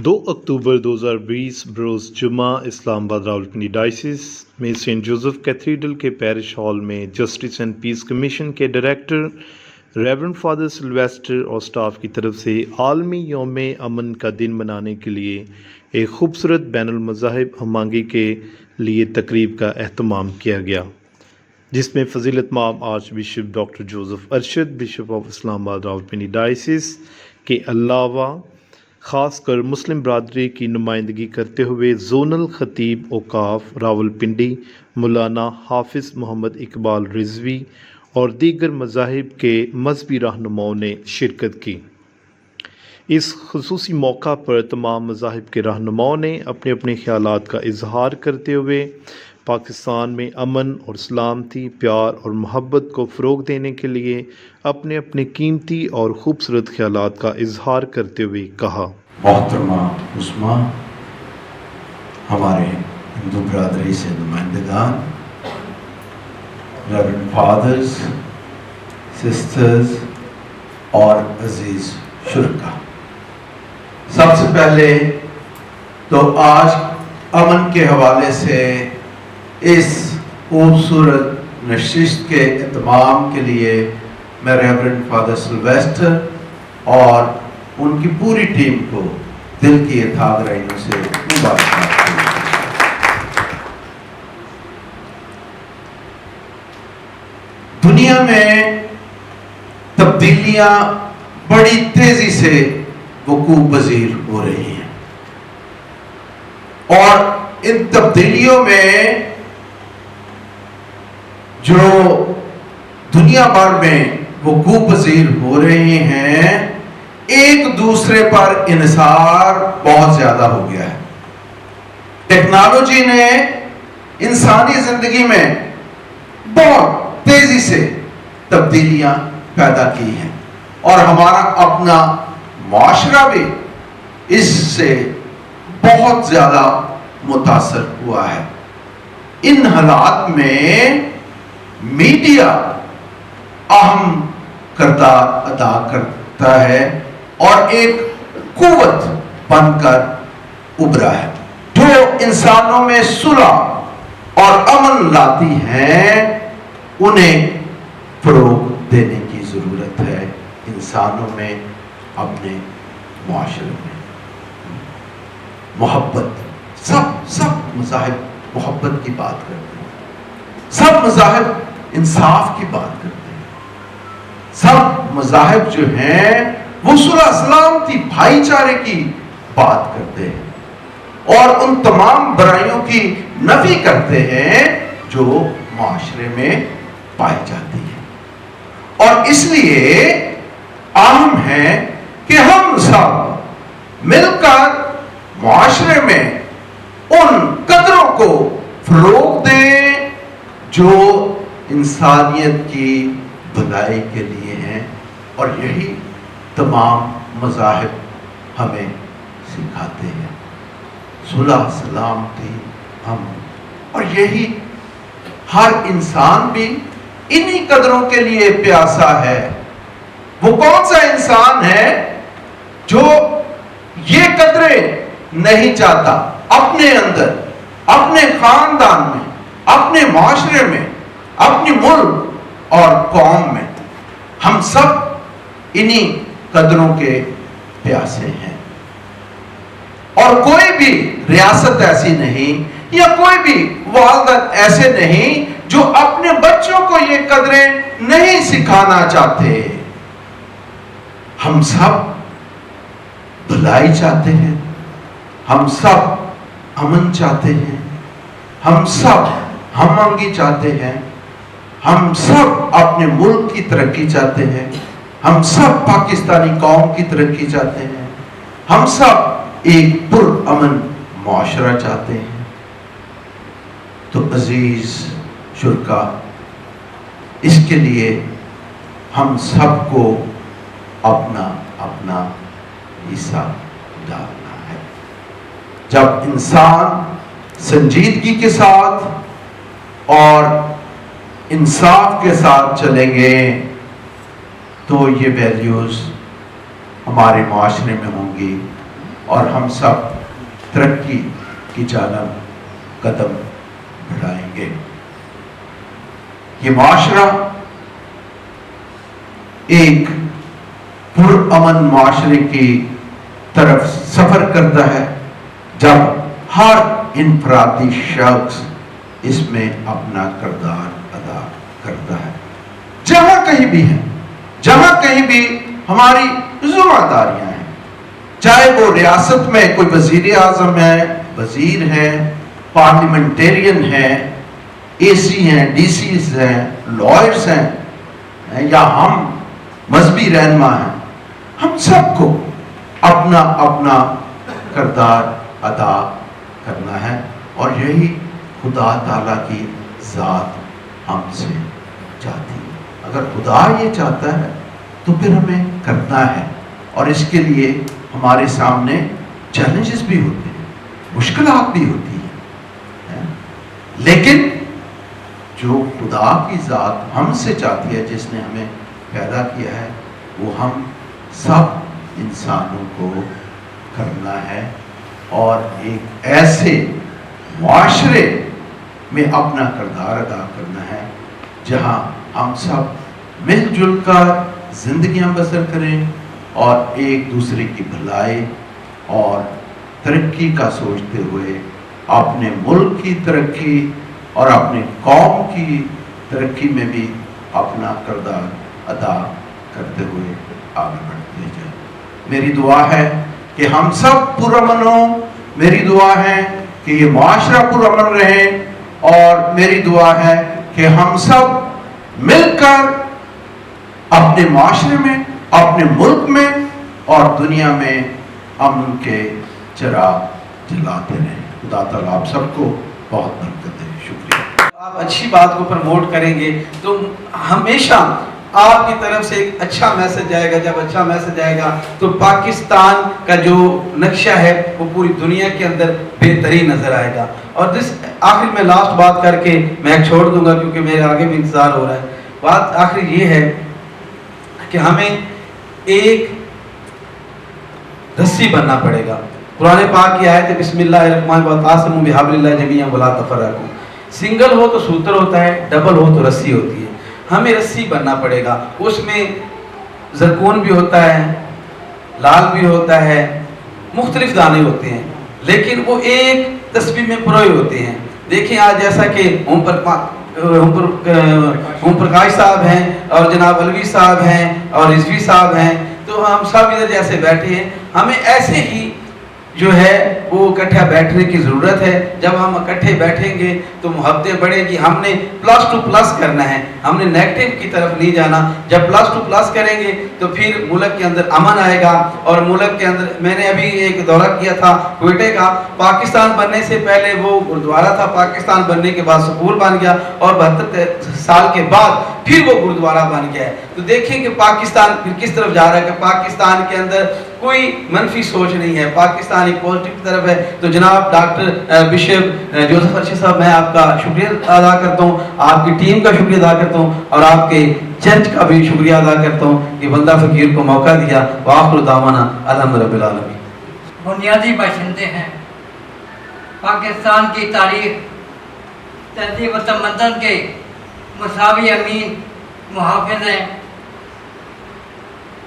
2 अक्टूबर 2020 बरोज़ जुमा इस्लामाबाद रावलपिंडी डायसिस में Saint Joseph cathedral के पैरिश हॉल में जस्टिस एंड पीस कमीशन के डायरेक्टर रेवरेंड फादर सिल्वेस्टर और स्टाफ की तरफ से आलमी यौम अमन का दिन मनाने के लिए एक खूबसूरत बैनुल मज़ाहिब हमआहंगी के लिए तकरीब का एहतमाम किया गया, जिसमें फ़ज़ीलत माब arch bishop doctor Joseph Arshad bishop of Islamabad Rawalpindi diocese के अलावा ख़ास कर मुस्लिम बरादरी की नुमाइंदगी करते हुए ज़ोनल ख़तीब औकाफ रावलपिंडी मौलाना हाफिज़ मोहम्मद इकबाल रिजवी और दीगर मज़ाहिब के मजहबी रहनुमाओं ने शिरकत की। इस खुसूसी मौका पर तमाम मज़ाहिब के रहनुमाओं ने अपने अपने ख़यालात का इजहार करते हुए पाकिस्तान में अमन और सलामती, प्यार और मोहब्बत को फ़रोग़ देने के लिए अपने अपने कीमती और ख़ूबसूरत ख़यालात का इजहार करते हुए कहा। मोहतरमा उस्मा, हमारे हिंदू बरादरी से नुमाइंदगान, रेवरेंड फादर्स, सिस्टर्स और अजीज़ शुरका, सबसे पहले तो आज अमन के हवाले से इस खूबसूरत नशिस्त के एहतमाम के लिए मैं रेवरेंड फादर सिल्वेस्टर और उनकी पूरी टीम को दिल की अथाह गहराइयों से मुबारकबाद करता हूं। दुनिया में तब्दीलियां बड़ी तेजी से वकूअ पज़ीर हो रही हैं और इन तब्दीलियों में जो दुनिया भर में वकूअ पज़ीर हो रहे हैं, एक दूसरे पर इन्हिसार बहुत ज्यादा हो गया है। टेक्नोलॉजी ने इंसानी जिंदगी में बहुत तेजी से तब्दीलियां पैदा की हैं और हमारा अपना माशरा भी इससे बहुत ज्यादा मुतासर हुआ है। इन हालात में मीडिया अहम किरदार अदा करता है और एक कुव्वत बनकर उभरा है जो इंसानों में सुलह और अमन लाती है। उन्हें फरोग देने की जरूरत है इंसानों में, अपने मुआशरे में। मोहब्बत, सब मज़ाहिब मोहब्बत की बात करते हैं, सब मज़ाहिब इंसाफ की बात करते हैं, सब मज़ाहिब जो हैं वो सुलह सलामती भाईचारे की बात करते हैं और उन तमाम बुराइयों की नफी करते हैं जो माशरे में पाई जाती है। और इसलिए अहम है कि हम सब मिलकर माशरे में उन कदरों को फरोग दें जो इंसानियत की भलाई के लिए हैं और यही तमाम मज़ाहिब हमें सिखाते हैं। सुलह सलामती हम, और यही हर इंसान भी इन्हीं कदरों के लिए प्यासा है। वो कौन सा इंसान है जो ये कदरें नहीं चाहता अपने अंदर, अपने खानदान में, अपने माशरे में, अपनी मुल्क और कौम में? हम सब इन्हीं कदरों के प्यासे हैं और कोई भी रियासत ऐसी नहीं या कोई भी वालदन ऐसे नहीं जो अपने बच्चों को ये कदरें नहीं सिखाना चाहते। हम सब भलाई चाहते हैं, हम सब अमन चाहते हैं, हम सब हमआहंगी चाहते हैं, हम सब अपने मुल्क की तरक्की चाहते हैं, हम सब पाकिस्तानी कौम की तरक्की चाहते हैं, हम सब एक पुरअमन मुआशरा चाहते हैं। तो अजीज शुरका, इसके लिए हम सबको अपना अपना हिस्सा डालना है। जब इंसान संजीदगी के साथ और इंसाफ के साथ चलेंगे तो ये वैल्यूज हमारे माशरे में होंगी اور ہم سب ترقی کی جانب قدم بڑھائیں گے. یہ معاشرہ ایک پرامن معاشرے کی طرف سفر کرتا ہے جب ہر انفرادی شخص اس میں اپنا کردار ادا کرتا ہے. جہاں کہیں بھی ہے، جہاں کہیں بھی ہماری ذمہ داریاں ہیں، چاہے وہ ریاست میں کوئی وزیر اعظم ہے، وزیر ہے، پارلیمنٹیرین ہے، اے سی ہیں، ڈی سیز ہیں، لائرز ہیں، یا ہم مذہبی رہنما ہیں، ہم سب کو اپنا اپنا کردار ادا کرنا ہے. اور یہی خدا تعالیٰ کی ذات ہم سے چاہتی ہے. اگر خدا یہ چاہتا ہے تو پھر ہمیں کرنا ہے. اور اس کے لیے ہمارے سامنے چیلنجز بھی ہوتے ہیں، مشکلات بھی ہوتی ہیں، لیکن جو خدا کی ذات ہم سے چاہتی ہے، جس نے ہمیں پیدا کیا ہے، وہ ہم سب انسانوں کو کرنا ہے. اور ایک ایسے معاشرے میں اپنا کردار ادا کرنا ہے جہاں ہم سب مل جل کر زندگیاں بسر کریں اور ایک دوسرے کی بھلائی اور ترقی کا سوچتے ہوئے اپنے ملک کی ترقی اور اپنے قوم کی ترقی میں بھی اپنا کردار ادا کرتے ہوئے آگے بڑھتے جائیں. میری دعا ہے کہ ہم سب پرامن ہوں. میری دعا ہے کہ یہ معاشرہ پرامن رہے. اور میری دعا ہے کہ ہم سب مل کر اپنے معاشرے میں، اپنے ملک میں اور دنیا میں امن کے چراغ جلاتے رہیں. خدا تعالیٰ آپ سب کو بہت برکت دے. شکریہ. آپ اچھی بات کو پروموٹ کریں گے تو ہمیشہ آپ کی طرف سے ایک اچھا میسج آئے گا. جب اچھا میسج آئے گا تو پاکستان کا جو نقشہ ہے وہ پوری دنیا کے اندر بہترین نظر آئے گا. اور آخر میں لاسٹ بات کر کے میں چھوڑ دوں گا کیونکہ میرے آگے بھی انتظار ہو رہا ہے. بات آخر یہ ہے کہ ہمیں ایک رسی بننا پڑے گا. قرآن پاک کی آیت ہے بسم اللہ الرحمن الرحیم واعتصموا بحبل اللہ جمیعا ولا تفرقوا. سنگل ہو تو سوتر ہوتا ہے، ڈبل ہو تو رسی ہوتی ہے. ہمیں رسی بننا پڑے گا. اس میں زرکون بھی ہوتا ہے، لال بھی ہوتا ہے، مختلف دانے ہوتے ہیں، لیکن وہ ایک تسبیح میں پروئے ہوتے ہیں. دیکھیں آج جیسا کہ اوم پرکاش صاحب ہیں اور جناب علوی صاحب ہیں اور رضوی صاحب ہیں، تو ہم سب ادھر جیسے بیٹھے ہیں، ہمیں ایسے ہی جو ہے وہ اکٹھا بیٹھنے کی ضرورت ہے. جب ہم اکٹھے بیٹھیں گے تو محبتیں بڑھے گی. ہم نے پلس ٹو پلس کرنا ہے، ہم نے نیگیٹو کی طرف نہیں جانا. جب پلس ٹو پلس کریں گے تو پھر ملک کے اندر امن آئے گا. اور ملک کے اندر میں نے ابھی ایک دورہ کیا تھا کوئٹے کا. پاکستان بننے سے پہلے وہ گردوارہ تھا، پاکستان بننے کے بعد سکول بن گیا اور 72 سال کے بعد پھر وہ گردوارہ بن گیا ہے. تو دیکھیں کہ پاکستان پھر کس طرف جا رہا ہے کہ پاکستان کے اندر کوئی منفی سوچ نہیں ہے، پاکستان ایک پازیٹیو کی طرف ہے. تو جناب ڈاکٹر بشپ جوزف ارشد صاحب، میں آپ کا شکریہ ادا کرتا ہوں، آپ کی ٹیم کا شکریہ ادا کرتا ہوں اور آپ کے چرچ کا بھی شکریہ ادا کرتا ہوں کہ بندہ فقیر کو موقع دیا. وآخر دعوانا الحمد رب العالمین. بنیادی باشندے ہیں. پاکستان کی تاریخ تہذیب و تمدن کے مساوی امین محافظ ہیں.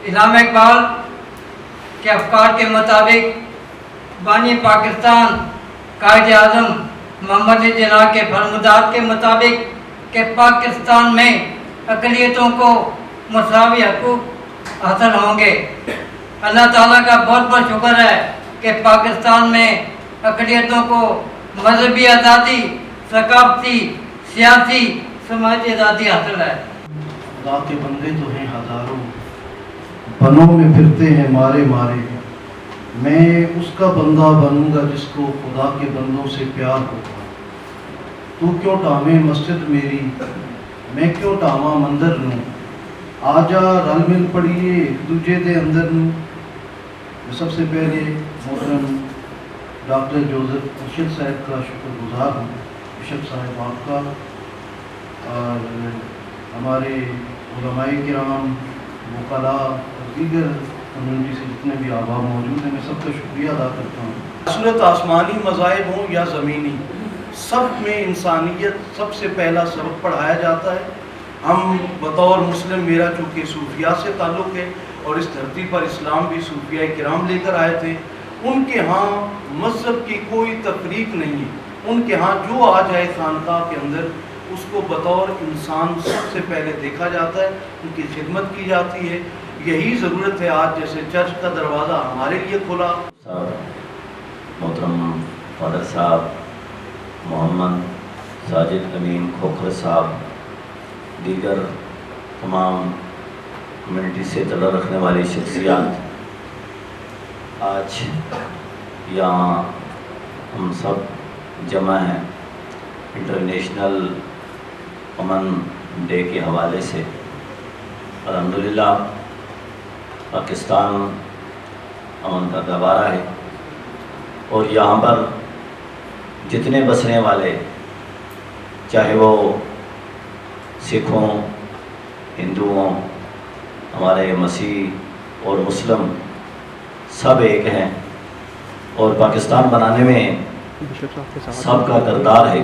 علامہ اقبال کے افکار کے مطابق بانی پاکستان قائد اعظم محمد جناح کے فرمودات کے مطابق کہ پاکستان میں اقلیتوں کو مساوی حقوق حاصل ہوں گے. اللہ تعالیٰ کا بہت بہت شکر ہے کہ پاکستان میں اقلیتوں کو مذہبی آزادی، ثقافتی، سیاسی، سماجی آزادی حاصل ہے. خدا کے بندے تو ہیں ہزاروں، بنوں میں پھرتے ہیں مارے مارے. میں اس کا بندہ بنوں گا جس کو خدا کے بندوں سے پیار ہوگا. تو کیوں ٹامے مسجد میری، میں کیوں ٹاما مندر نوں. آجا رل مل پڑیے ایک دوجے دے اندر نوں. میں سب سے پہلے محترم ڈاکٹر جوزف ارشد صاحب کا شکر گزار ہوں، بشپ صاحب آپ کا، اور ہمارے علماء کرام، وکلاء اور دیگر कम्युनिटी से जितने भी आबा मौजूद हैं, मैं सबका शुक्रिया अदा करता हूँ। सूरत आसमानी मज़ाहिब हों या ज़मीनी, सब में इंसानियत सबसे पहला सबक पढ़ाया जाता है। हम बतौर मुस्लिम, मेरा चूँकि सूफिया से ताल्लुक़ है और इस धरती पर इस्लाम भी सूफिया किराम लेकर आए थे, उनके यहाँ मज़हब की कोई तफरीक नहीं है। उनके यहाँ जो आ जाए खानका के अंदर, उसको बतौर इंसान सबसे पहले देखा जाता है, उनकी खिदमत की जाती है। यही ज़रूरत है आज जैसे चर्च का दरवाज़ा हमारे लिए खुला। मोहतरम फादर साहब मोहम्मद साजिद अमीन खोखर साहब, दीगर तमाम कम्युनिटी से ताल्लुक़ रखने वाली शख्सियात, आज यहाँ हम सब जमा हैं इंटरनेशनल अमन डे के हवाले से। अल्हम्दुलिल्लाह पाकिस्तान अमन का गवारा है और यहाँ पर जितने बसने वाले, चाहे वो सिखों, हिंदुओं, हमारे मसीह और मुस्लिम, सब एक हैं और पाकिस्तान बनाने में सबका किरदार है।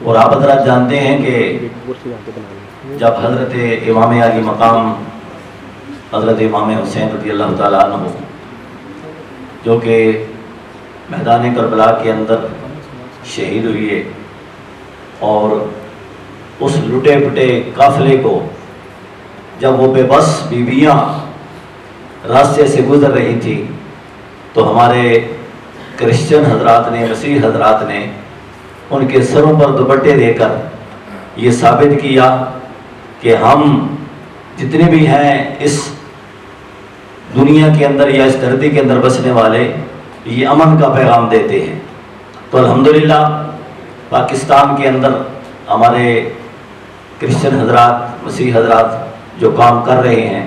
और आप हज़रात जानते हैं कि जब हज़रत इमाम आली मकाम हज़रत इमाम हुसैन रज़ी अल्लाह ताला अन्हु, जो कि मैदान करबला के अंदर शहीद हुए, और उस लुटे पुटे काफ़िले को जब वो बेबस बीबियाँ रास्ते से गुजर रही थी, तो हमारे क्रिश्चियन हजरात ने, मसीह हजरात ने उनके सरों पर दुपट्टे देकर ये साबित किया कि हम जितने भी हैं इस दुनिया के अंदर या इस धरती के अंदर बसने वाले, ये अमन का पैगाम देते हैं। तो अल्हम्दुलिल्लाह पाकिस्तान के अंदर हमारे क्रिश्चियन हजरात, मसीह हजरात जो काम कर रहे हैं,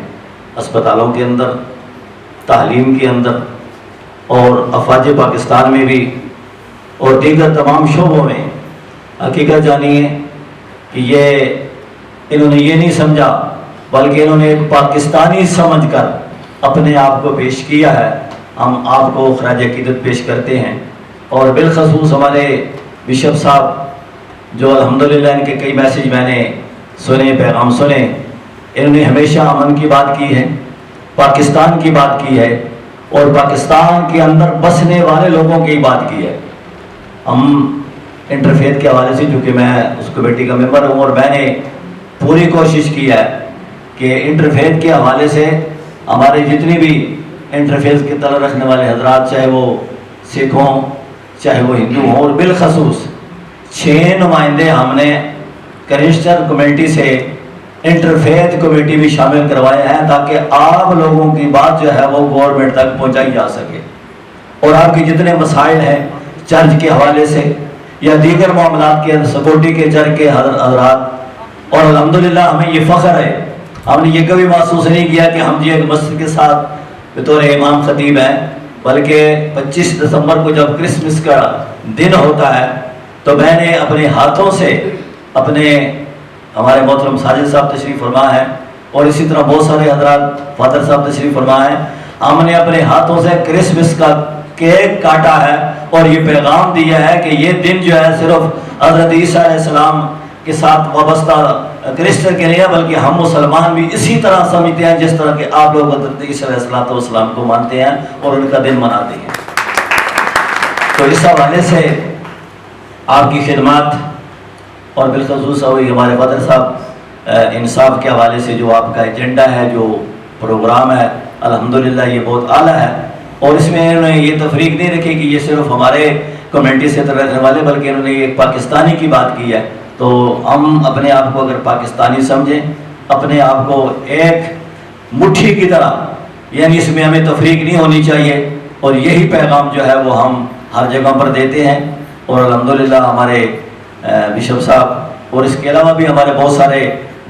अस्पतालों के अंदर, तालीम के अंदर और अफवाज पाकिस्तान में भी और दीगर तमाम शोबों में, हकीकत जानिए कि ये इन्होंने ये नहीं समझा, बल्कि इन्होंने पाकिस्तानी समझकर अपने आप को पेश किया है। हम आपको खराज अकीदत पेश करते हैं। और बिलखसूस हमारे बिशप साहब, जो अल्हम्दुलिल्लाह इनके कई मैसेज मैंने सुने, पैगाम सुने, इन्होंने हमेशा अमन की बात की है, पाकिस्तान की बात की है और पाकिस्तान के अंदर बसने वाले लोगों की बात की है। हम इंटरफेथ के हवाले से, चूँकि मैं उस कमेटी का मेंबर हूँ, और मैंने पूरी कोशिश की है कि इंटरफेथ के हवाले से हमारे जितनी भी इंटरफेथ के ताल्लुक़ रखने वाले हजरात, चाहे वो सिख हों, चाहे वो हिंदू हों, और बिलखसूस 6 नुमाइंदे हमने क्रिश्चियन कमेटी से इंटरफेथ कमेटी भी शामिल करवाए हैं, ताकि आप लोगों की बात जो है वो गवर्नमेंट तक पहुंचाई जा सके। और आपके जितने मसाइल हैं चर्च के हवाले से या दीगर मामलात के सिक्योरिटी के चर्च के हजरात, और अल्हम्दुलिल्लाह हमें ये फ़ख्र है, हमने ये कभी महसूस नहीं किया कि हम जी एक मस्जिद के साथ बतौर इमाम खतीब हैं, बल्कि 25 दिसंबर को जब क्रिसमस का दिन होता है, तो मैंने अपने हाथों से अपने हमारे मोहतरम साजिद साहब तशरीफ़ फरमा है और इसी तरह बहुत सारे हजरात फादर साहब तशरीफ़ फरमा है, हमने अपने हाथों से क्रिसमस का केक काटा है और ये पैगाम दिया है कि ये दिन जो है सिर्फ हज़रत ईसा अलैहिस्सलाम के साथ वाबस्ता क्रिश्चियन के लिए, बल्कि हम मुसलमान भी इसी तरह समझते हैं जिस तरह के आप लोग हज़रत ईसा अलैहिस्सलाम को मानते हैं और उनका दिन मनाते हैं। तो इस हवाले से आपकी खिदमत और बिलखसूस हमारे फादर साहब इंसाफ के हवाले से जो आपका एजेंडा है, जो प्रोग्राम है, अल्हम्दुलिल्लाह ये बहुत आला है। और इसमें इन्होंने ये तफरीक नहीं रखी कि ये सिर्फ हमारे कम्युनिटी से रहने वाले, बल्कि इन्होंने एक पाकिस्तानी की बात की है। तो हम अपने आप को अगर पाकिस्तानी समझें, अपने आप को एक मुट्ठी की तरह, यानी इसमें हमें तफरीक नहीं होनी चाहिए, और यही पैगाम जो है वो हम हर जगह पर देते हैं। और अल्हम्दुलिल्लाह हमारे बिशप साहब और इसके अलावा भी हमारे बहुत सारे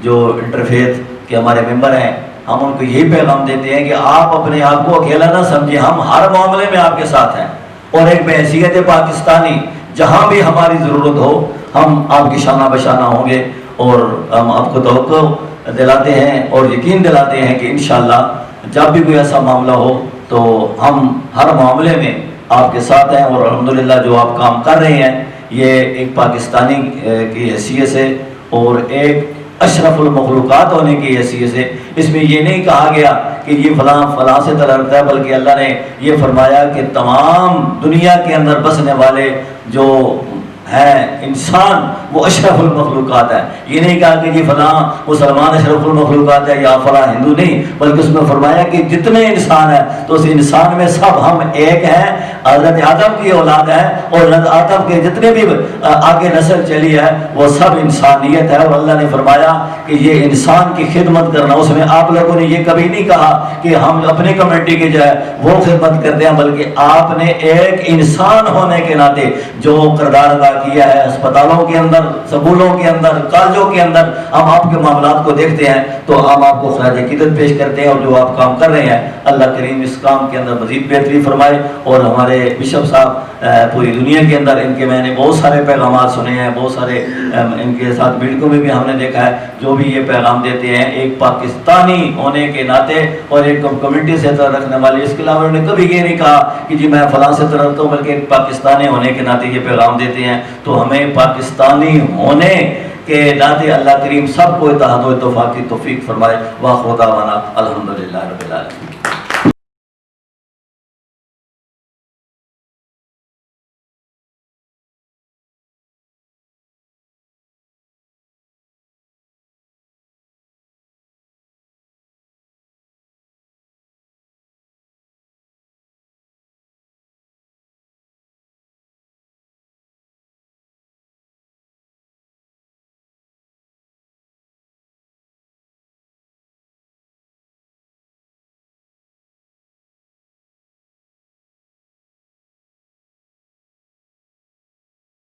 जो इंटरफेथ के हमारे मेंबर हैं, हम उनको यही पैगाम देते हैं कि आप अपने आप को अकेला ना समझिए, हम हर मामले में आपके साथ हैं। और एक बहैसियत पाकिस्तानी जहाँ भी हमारी ज़रूरत हो हम आपकी शाना बशाना होंगे, और हम आपको तवक्को दिलाते हैं और यकीन दिलाते हैं कि इंशाअल्लाह جب بھی کوئی ایسا معاملہ ہو تو ہم ہر معاملے میں آپ کے ساتھ ہیں، اور الحمدللہ جو آپ کام کر رہے ہیں یہ ایک پاکستانی کی حیثیت سے اور ایک اشرف المخلوقات ہونے کی حیثیت سے اس میں یہ نہیں کہا گیا کہ یہ فلاں سے تعلق ہے، بلکہ اللہ نے یہ فرمایا کہ تمام دنیا کے اندر بسنے والے جو ہیں انسان وہ اشرف المخلوقات ہے. یہ نہیں کہا کہ جی فلاں مسلمان اشرف المخلوقات ہے یا فلاں ہندو، نہیں، بلکہ اس میں فرمایا کہ جتنے انسان ہیں تو اس انسان میں سب ہم ایک ہیں، حضرت آدم کی اولاد ہے، اور حضرت آدم کے جتنے بھی آگے نسل چلی ہے وہ سب انسانیت ہے. اور اللہ نے فرمایا کہ یہ انسان کی خدمت کرنا، اس میں آپ لوگوں نے یہ کبھی نہیں کہا کہ ہم اپنی کمیونٹی کی جو ہے وہ خدمت کرتے ہیں، بلکہ آپ نے ایک انسان ہونے کے ناطے جو کردار ادا کیا ہے. اسپتالوں کے اندر، سکولوں کے اندر، کالجوں کے اندر ہم آپ کے معاملات کو دیکھتے ہیں تو ہم آپ کو خراج عقیدت پیش کرتے ہیں، اور جو آپ کام کر رہے ہیں اللہ کریم اس کام کے اندر مزید بہتری فرمائے. اور ہمارے بشپ صاحب پوری دنیا کے اندر ان کے میں نے بہت سارے پیغامات سنے ہیں، بہت سارے ان کے ساتھ میڈیکوں میں بھی ہم نے دیکھا ہے جو بھی یہ پیغام دیتے ہیں ایک پاکستانی ہونے کے ناطے اور ایک کمیونٹی سے تعلق رکھنے والے. اس کے علاوہ انہوں نے کبھی یہ نہیں کہا کہ جی میں فلاں سے تعلق رکھتا ہوں، بلکہ ایک پاکستانی ہونے کے ناطے یہ پیغام دیتے ہیں. تو ہمیں پاکستانی ہونے کے ناطے اللہ کریم سب کو اتحاد و اتفاق کی توفیق فرمائے. واخر دعوانا الحمدللہ رب العالمین.